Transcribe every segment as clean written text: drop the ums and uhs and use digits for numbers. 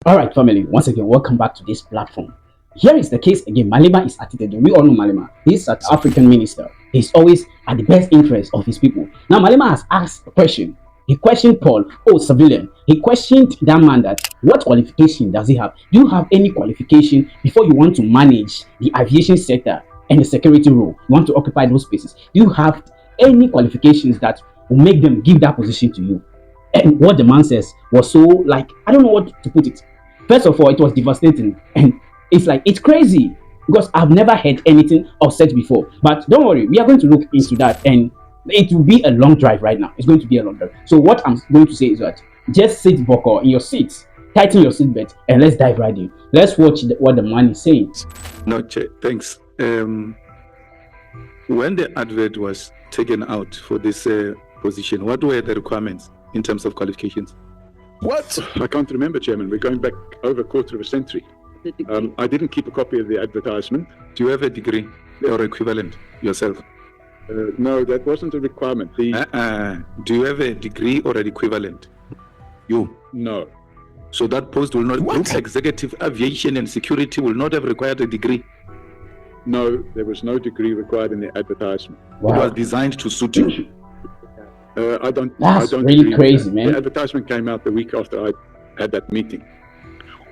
All right, family. Once again, welcome back to this platform. Here is the case again. Malema is attitude. We all know Malema. He's South African minister. He's always at the best interest of his people. Now, Malema has asked a question. He questioned Paul, civilian. He questioned that man that what qualification does he have? Do you have any qualification before you want to manage the aviation sector and the security role? You want to occupy those spaces? Do you have any qualifications that will make them give that position to you? And what the man says was so like I don't know what to put it. First of all, it was devastating, and it's like it's crazy because I've never heard anything of such before. But don't worry, we are going to look into that, and it will be a long drive right now. It's going to be a long drive. So what I'm going to say is that just sit buckle in your seats, tighten your seatbelt, and let's dive right in. Let's watch what the man is saying. No, thanks. When the advert was taken out for this position, what were the requirements in terms of qualifications? What? I can't remember, Chairman. We're going back over a quarter of a century. I didn't keep a copy of the advertisement. Do you have a degree or equivalent yourself? No, that wasn't a requirement. Do you have a degree or an equivalent? You? No. So that post will not, Group Executive Aviation and Security will not have required a degree? No, there was no degree required in the advertisement. Wow. It was designed to suit you. I don't That's agree really with crazy, that. man. The advertisement came out the week after I had that meeting.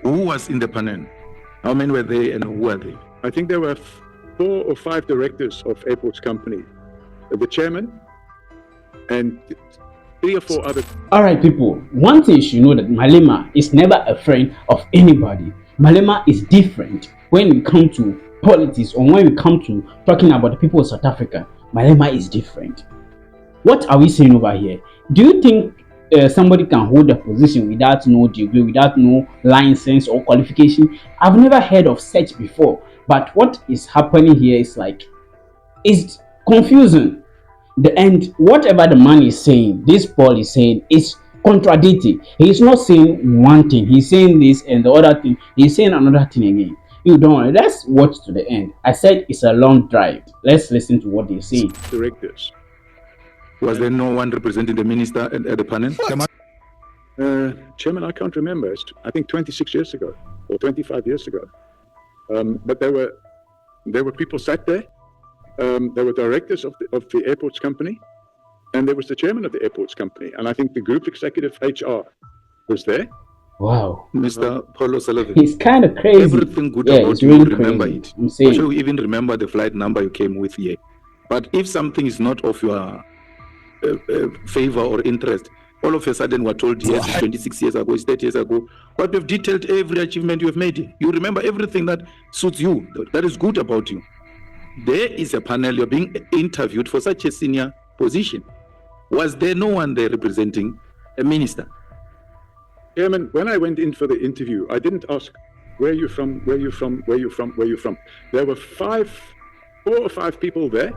Who was in the panel? How many were they and who were they? I think there were 4 or 5 directors of airports company, the chairman, and 3 or 4 other. All right, people. One thing you should know that Malema is never a friend of anybody. Malema is different when we come to politics or when we come to talking about the people of South Africa. Malema is different. What are we saying over here? Do you think somebody can hold a position without no degree, without no license or qualification? I've never heard of such before. But what is happening here is like, it's confusing. And whatever the man is saying, this Paul is saying, is contradicting. He's not saying one thing. He's saying this and the other thing. He's saying another thing again. You don't worry. Let's watch to the end. I said it's a long drive. Let's listen to what they're saying. Directors. Was there no one representing the minister at the panel? Chairman, I can't remember. It's, I think 26 years ago or 25 years ago. But there were people sat there. There were directors of the airports company, and there was the chairman of the airports company, and I think the group executive HR was there. Wow. Mr. Paulo Sullivan. He's kind of crazy. Everything good Yeah, about it's you, really remember crazy. it. I'm saying. I'm sure you even remember the flight number you came with here. But if something is not of your favor or interest, all of a sudden we're told, yes, it's 26 years ago, it's 30 years ago, but we've detailed every achievement you have made. You remember everything that suits you, that is good about you. There is a panel, you're being interviewed for such a senior position. Was there no one there representing a minister? Chairman, when I went in for the interview, I didn't ask, where are you from, where are you from, where are you from, where are you from? There were 4 or 5 people there.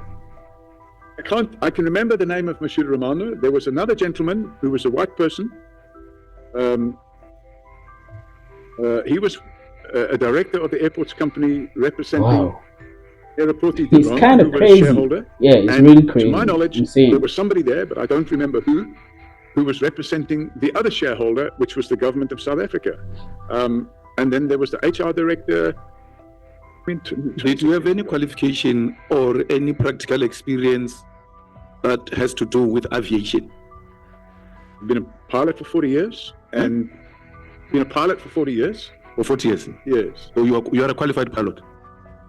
I can remember the name of Monsieur Romano. There was another gentleman who was a white person. He was a director of the airports company representing Aeroporti. He's kind of crazy. Yeah, it's really crazy. To my knowledge, there was somebody there, but I don't remember who was representing the other shareholder, which was the government of South Africa. And then there was the HR director. Did you have any qualification or any practical experience that has to do with aviation? I've been a pilot for 40 years and been a pilot for 40 years. For 40 years? Yes. So you are a qualified pilot?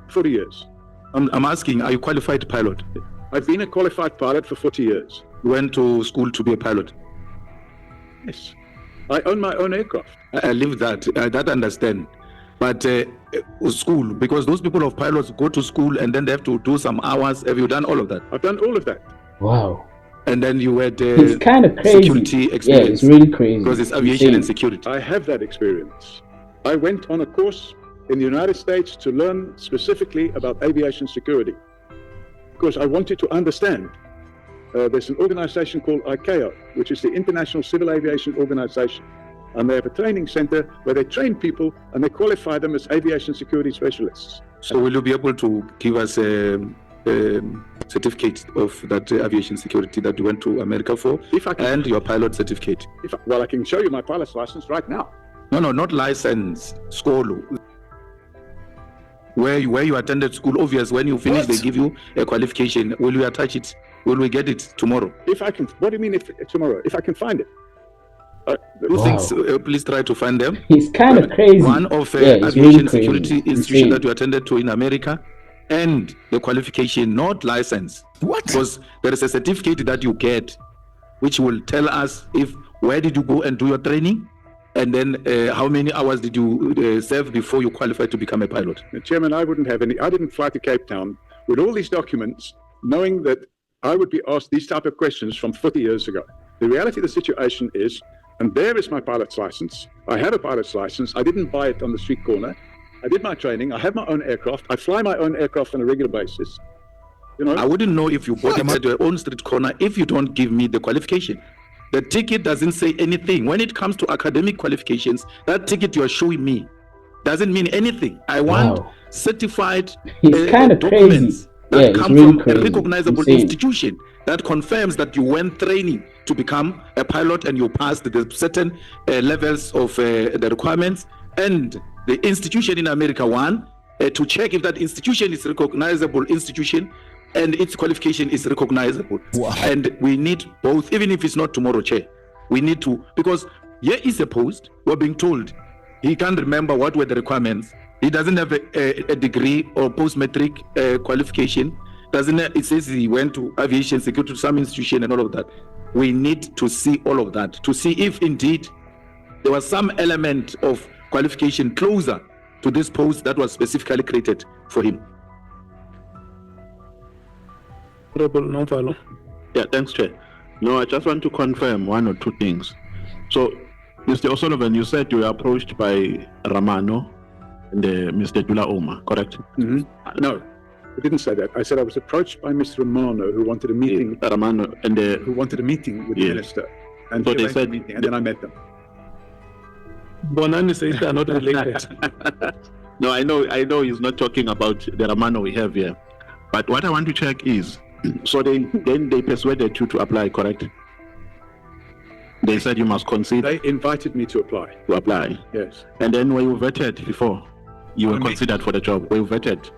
40 years. I'm asking, are you a qualified pilot? I've been a qualified pilot for 40 years. You went to school to be a pilot? Yes. I own my own aircraft. I live that. I that understand. But school, because those people of pilots go to school and then they have to do some hours. Have you done all of that? I've done all of that. Wow. And then you had it's kind of crazy. Security experience. Yeah, it's really crazy. Because it's aviation and security. I have that experience. I went on a course in the United States to learn specifically about aviation security because I wanted to understand. There's an organization called ICAO, which is the International Civil Aviation Organization. And they have a training center where they train people and they qualify them as aviation security specialists. So will you be able to give us a certificate of that aviation security that you went to America for, if I can, and your pilot certificate? I can show you my pilot's license right now. No, not license, school. Where you attended school, obvious, when you finish, they give you a qualification. Will you attach it? Will we get it tomorrow? If I can, what do you mean if tomorrow? If I can find it? Two things, please try to find them. It's kind of crazy. One of it's aviation really security crazy. institution Insane. that you attended to in America, and the qualification, not license. What? Because there is a certificate that you get, which will tell us where did you go and do your training, and then how many hours did you serve before you qualified to become a pilot. Chairman, I didn't fly to Cape Town with all these documents, knowing that I would be asked these type of questions from 40 years ago. The reality of the situation is, and there is my pilot's license. I have a pilot's license. I didn't buy it on the street corner. I did my training. I have my own aircraft. I fly my own aircraft on a regular basis. You know, I wouldn't know if you bought it at your own street corner if you don't give me the qualification. The ticket doesn't say anything. When it comes to academic qualifications, that ticket you are showing me doesn't mean anything. I want certified It's kind of documents crazy. that come really from crazy. a recognizable Insane. institution that confirms that you went training to become a pilot and you passed the certain levels of the requirements, and the institution in America to check if that institution is recognizable institution and its qualification is recognizable. Wow. And we need both, even if it's not tomorrow, Chair. We need to, because here is a post, we're being told he can't remember what were the requirements. He doesn't have a degree or post-metric qualification. It says he went to aviation security to some institution and all of that. We need to see all of that to see if indeed there was some element of qualification closer to this post that was specifically created for him. Yeah, thanks, Chair. No, I just want to confirm one or two things. So, Mr. O'Sullivan, you said you were approached by Ramano and Mr. Dula Oma, correct? No, I didn't say that. I said I was approached by Mr. Romano, who wanted a meeting. Ramano and Who wanted a meeting with the minister, and So he they arranged said- a meeting, and then I met them. Bonani says they are not related. No, I know he's not talking about the Ramano we have here. But what I want to check is, so they persuaded you to apply, correct? They said you must concede They invited me to apply. to apply. Yes. And then were you vetted before you were Only. considered for the job? Were you vetted?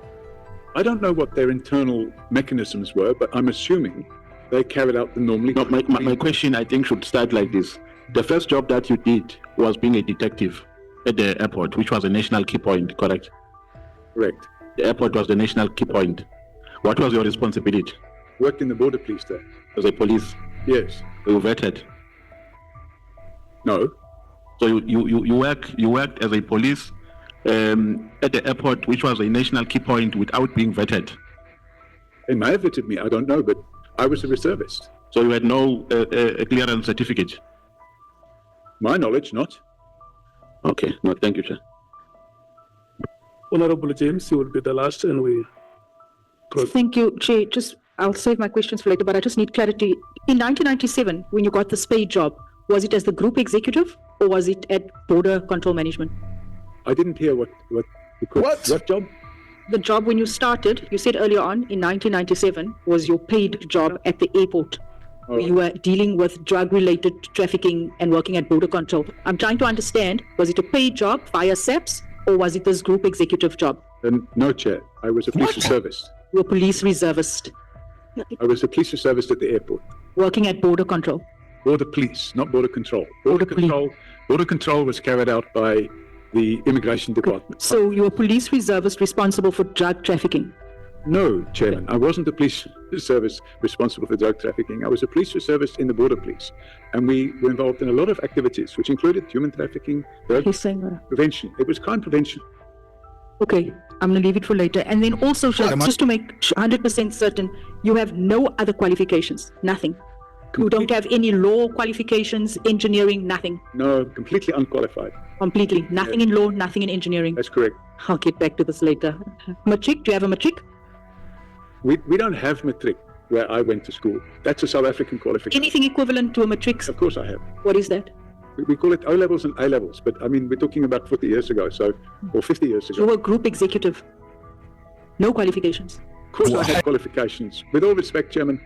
I don't know what their internal mechanisms were, but I'm assuming they carried out the normally. No, my question, I think, should start like this. The first job that you did was being a detective at the airport, which was a national key point, correct? Correct. The airport was the national key point. What was your responsibility Worked in the border police there. as a police? Yes. Were you vetted? No. So you worked as a police at the airport, which was a national key point, without being vetted. They may have vetted me. I don't know, but I was a reservist. So you had no a clearance certificate. My knowledge, not. Okay. No, thank you, sir. Honorable James, you will be the last, and we. Thank you, Chair. I'll save my questions for later, but I just need clarity. In 1997, when you got this paid job, was it as the group executive or was it at border control management? I didn't hear what job? The job when you started, you said earlier on in 1997, was your paid job at the airport. Oh. Where you were dealing with drug-related trafficking and working at border control. I'm trying to understand, was it a paid job via SAPS or was it this group executive job? No, Chair. I was a police reservist. You were police reservist, I was a police reservist at the airport. working at border control. Border police, not border control. Border police. Border control was carried out by the immigration department. So you were police reservist responsible for drug trafficking. No, Chairman, I wasn't a police service responsible for drug trafficking. I was a police reservist in the border police, and we were involved in a lot of activities, which included human trafficking, drug He's saying that. prevention. It was crime prevention. Okay, I'm going to leave it for later. And then also, just to make 100% certain, you have no other qualifications, nothing. You don't have any law qualifications, engineering, nothing. No, completely unqualified. Completely. Nothing in law, nothing in engineering. That's correct. I'll get back to this later. Matric, do you have a matric? We don't have matric where I went to school. That's a South African qualification. Anything equivalent to a matric? Of course I have. What is that? We call it O-levels and A-levels, but I mean, we're talking about 40 years ago, or 50 years You ago. were group executive. No qualifications. Of course I had qualifications. With all respect, Chairman,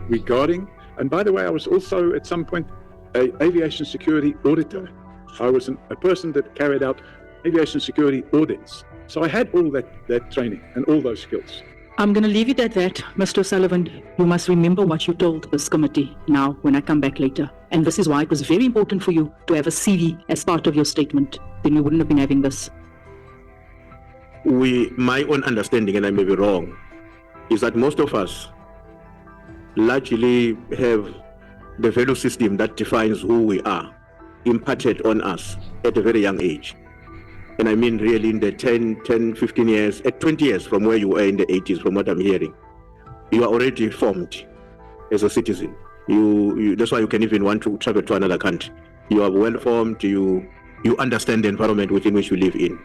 regarding, and by the way, I was also at some point an aviation security auditor. I was a person that carried out aviation security audits. So I had all that training and all those skills. I'm going to leave it at that, Mr. Sullivan. You must remember what you told this committee now when I come back later. And this is why it was very important for you to have a CV as part of your statement. Then you wouldn't have been having this. My own understanding, and I may be wrong, is that most of us largely have the value system that defines who we are imparted on us at a very young age. And I mean really in the 10, 15 years, at 20 years from where you were in the 80s, from what I'm hearing. You are already formed as a citizen. That's why you can even want to travel to another country. You are well formed, you understand the environment within which you live in.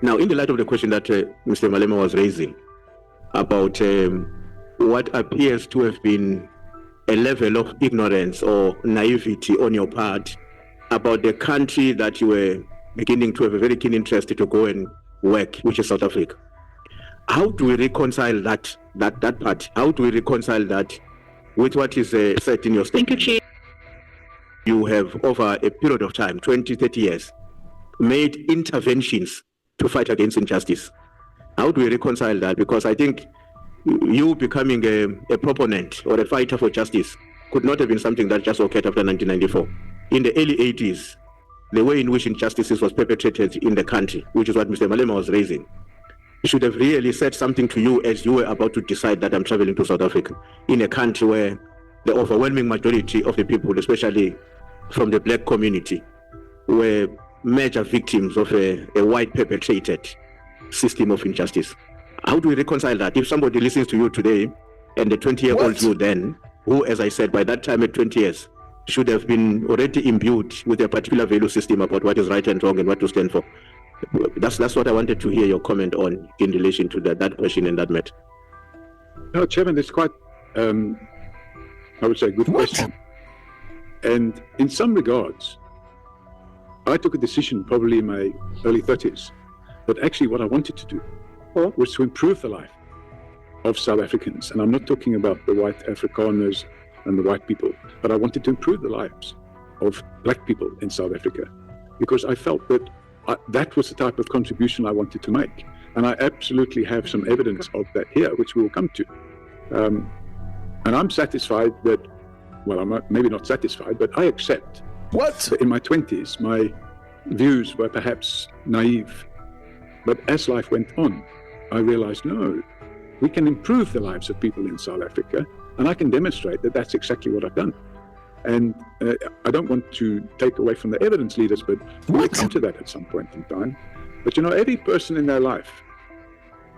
Now, in the light of the question that Mr. Malema was raising about what appears to have been a level of ignorance or naivety on your part about the country that you were beginning to have a very keen interest to go and work, which is South Africa. How do we reconcile that part? How do we reconcile that with what is said in your statement? Thank you, Chair. You have, over a period of time, 20, 30 years, made interventions to fight against injustice. How do we reconcile that? Because I think you becoming a proponent or a fighter for justice could not have been something that just occurred after 1994. In the early 80s, the way in which injustices was perpetrated in the country, which is what Mr. Malema was raising, should have really said something to you as you were about to decide that I'm traveling to South Africa, in a country where the overwhelming majority of the people, especially from the black community, were major victims of a white perpetrated system of injustice. How do we reconcile that? If somebody listens to you today and the 20-year-old you then, who, as I said, by that time at 20 years, should have been already imbued with a particular value system about what is right and wrong and what to stand for. That's what I wanted to hear your comment on in relation to that question and that matter. No, Chairman, it's quite, I would say, a good question. And in some regards, I took a decision probably in my early 30s that actually what I wanted to do was to improve the life of South Africans. And I'm not talking about the white Afrikaners and the white people, but I wanted to improve the lives of black people in South Africa because I felt that that was the type of contribution I wanted to make. And I absolutely have some evidence of that here, which we will come to. And I'm satisfied that, well, I'm maybe not satisfied, but I accept that in my 20s, my views were perhaps naive. But as life went on, I realized, no, we can improve the lives of people in South Africa. And I can demonstrate that that's exactly what I've done. And I don't want to take away from the evidence leaders, but we'll come to that at some point in time. But you know, every person in their life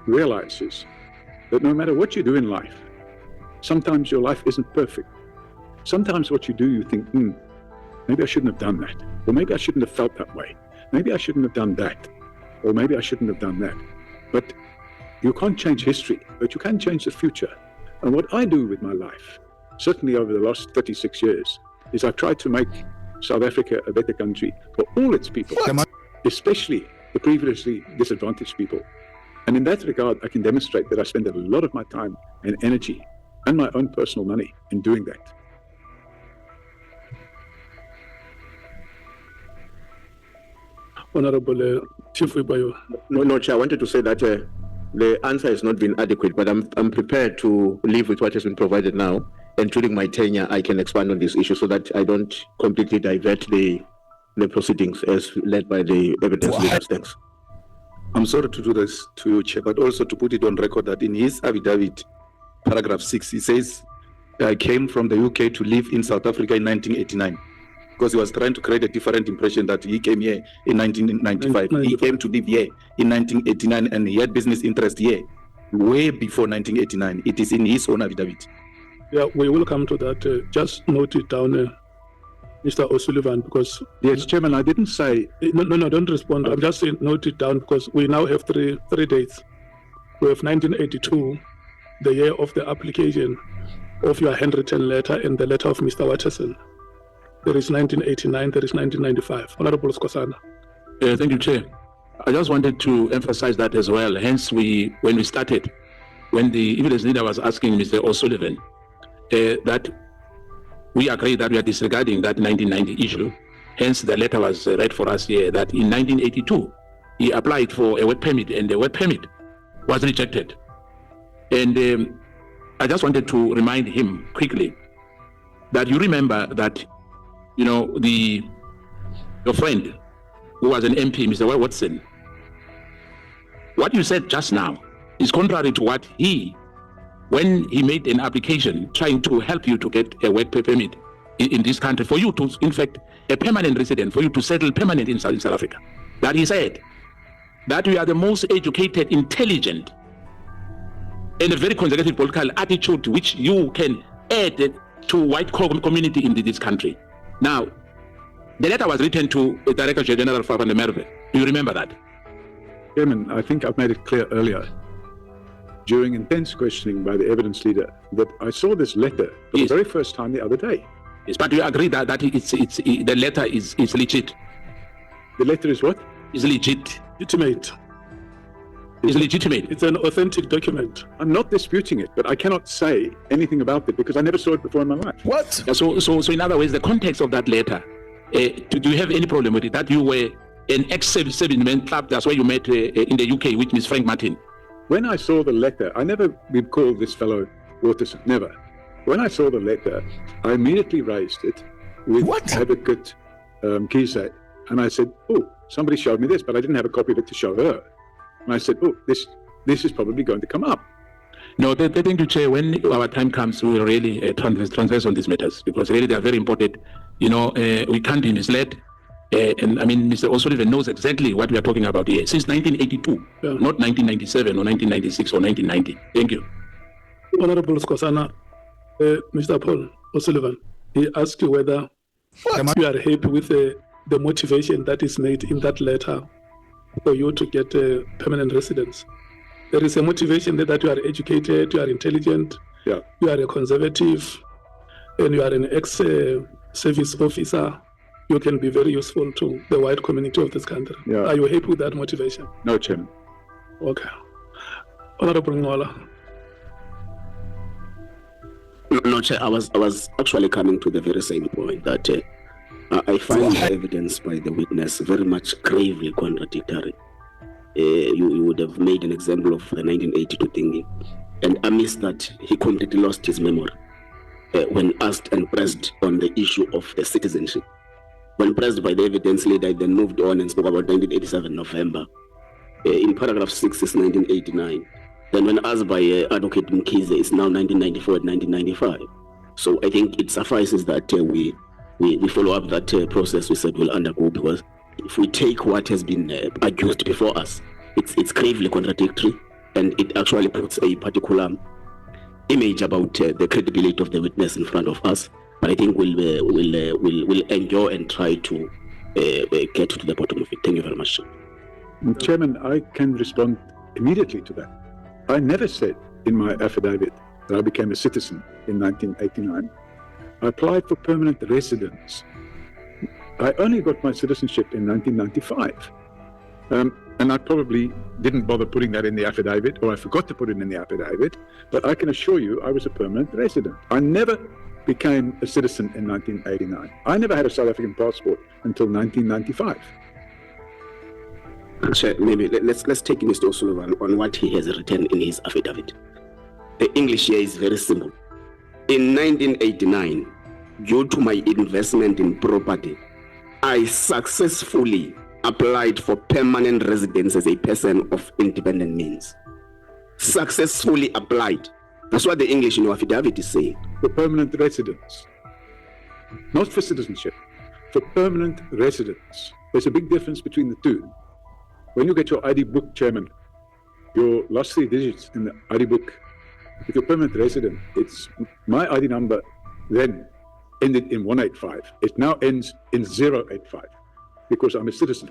realizes that no matter what you do in life, sometimes your life isn't perfect. Sometimes what you do, you think, maybe I shouldn't have done that. Or maybe I shouldn't have felt that way. Maybe I shouldn't have done that. Or maybe I shouldn't have done that. But you can't change history, but you can change the future. And what I do with my life, certainly over the last 36 years, is I've tried to make South Africa a better country for all its people, especially the previously disadvantaged people. And in that regard, I can demonstrate that I spend a lot of my time and energy and my own personal money in doing that. Honorable Chief Wibayo. No, Chair, I wanted to say that the answer has not been adequate, but I'm prepared to live with what has been provided now. And during my tenure, I can expand on this issue so that I don't completely divert the proceedings as led by the evidence leaders. Thanks. I'm sorry to do this to you, Chair, but also to put it on record that in his affidavit, paragraph 6, he says, I came from the UK to live in South Africa in 1989. Because he was trying to create a different impression that he came here in 1995. He came to live here in 1989 and he had business interest here way before 1989. It is in his own affidavit. Yeah, we will come to that. Just note it down, Mr. O'Sullivan, because... Yes, Chairman, I didn't say... No, don't respond. I'm just saying note it down because we now have three dates. We have 1982, the year of the application of your handwritten letter and the letter of Mr. Watterson. There is 1989, there is 1995. Honorable Skosana. Thank you, Chair. I just wanted to emphasize that as well. Hence, when we started, when the evidence leader was asking Mr. O'Sullivan that we agree that we are disregarding that 1990 issue, hence the letter was read for us here, that in 1982, he applied for a work permit and the work permit was rejected. And I just wanted to remind him quickly that you remember that, you know, your friend who was an MP, Mr. Watson, what you said just now is contrary to what when he made an application trying to help you to get a work permit in this country, for you to, in fact, a permanent resident, for you to settle permanent in South Africa, that he said that we are the most educated, intelligent, and a very conservative political attitude which you can add to white community in this country. Now, the letter was written to the Director General Van der Merwe. Do you remember that? Chairman, I think I've made it clear earlier during intense questioning by the evidence leader that I saw this letter for the very first time the other day. Yes, but you agree that the letter is legit? The letter is what? Is legit. Legitimate. Is legitimate. It's an authentic document. I'm not disputing it, but I cannot say anything about it because I never saw it before in my life. What? Yeah, so in other words, the context of that letter, do you have any problem with it? That you were an ex-serviceman club, that's where you met in the UK with Ms. Frank Martin? When I saw the letter, I never recalled this fellow Waterson, never. When I saw the letter, I immediately raised it with Advocate Kise, and I said, oh, somebody showed me this, but I didn't have a copy of it to show her. And I said, oh, this is probably going to come up. No, thank you, Chair. When our time comes, we will really transverse on these matters, because really they are very important. You know, we can't be misled. And I mean, Mr. O'Sullivan knows exactly what we are talking about here. Since 1982, not 1997 or 1996 or 1990. Thank you. Honorable Skosana, Mr. Paul O'Sullivan, he asked you whether you are happy with the motivation that is made in that letter for you to get a permanent residence. There is a motivation that you are educated, you are intelligent, you are a conservative, and you are an ex-service officer. You can be very useful to the white community of this country. Yeah. Are you happy with that motivation? No, Chairman. Okay. Honorable Ngola. No, Chair, I was actually coming to the very same point that I find the evidence by the witness very much gravely contradictory. You would have made an example of the 1982 thingy, and amidst that, he completely lost his memory when asked and pressed on the issue of the citizenship. When pressed by the evidence leader, I then moved on and spoke about 1987 November. In paragraph 6 is 1989. Then when asked by Advocate Mkhize, it's now 1994 and 1995. So I think it suffices that we follow up that process we said we'll undergo, because if we take what has been argued before us, it's gravely contradictory, and it actually puts a particular image about the credibility of the witness in front of us. But I think we'll endure and try to get to the bottom of it. Thank you very much. Chairman, I can respond immediately to that. I never said in my affidavit that I became a citizen in 1989. I applied for permanent residence. I only got my citizenship in 1995. And I probably didn't bother putting that in the affidavit, or I forgot to put it in the affidavit, but I can assure you I was a permanent resident. I never became a citizen in 1989. I never had a South African passport until 1995. Chair, maybe let's take Mr. O'Sullivan on what he has written in his affidavit. The English here is very simple. In 1989, due to my investment in property, I successfully applied for permanent residence as a person of independent means. Successfully applied. That's what the English in your affidavit is saying. For permanent residence. Not for citizenship. For permanent residence. There's a big difference between the two. When you get your ID book, Chairman, your last 3 digits in the ID book, if you're permanent resident, it's my ID number then ended in 185. It now ends in 085 because I'm a citizen.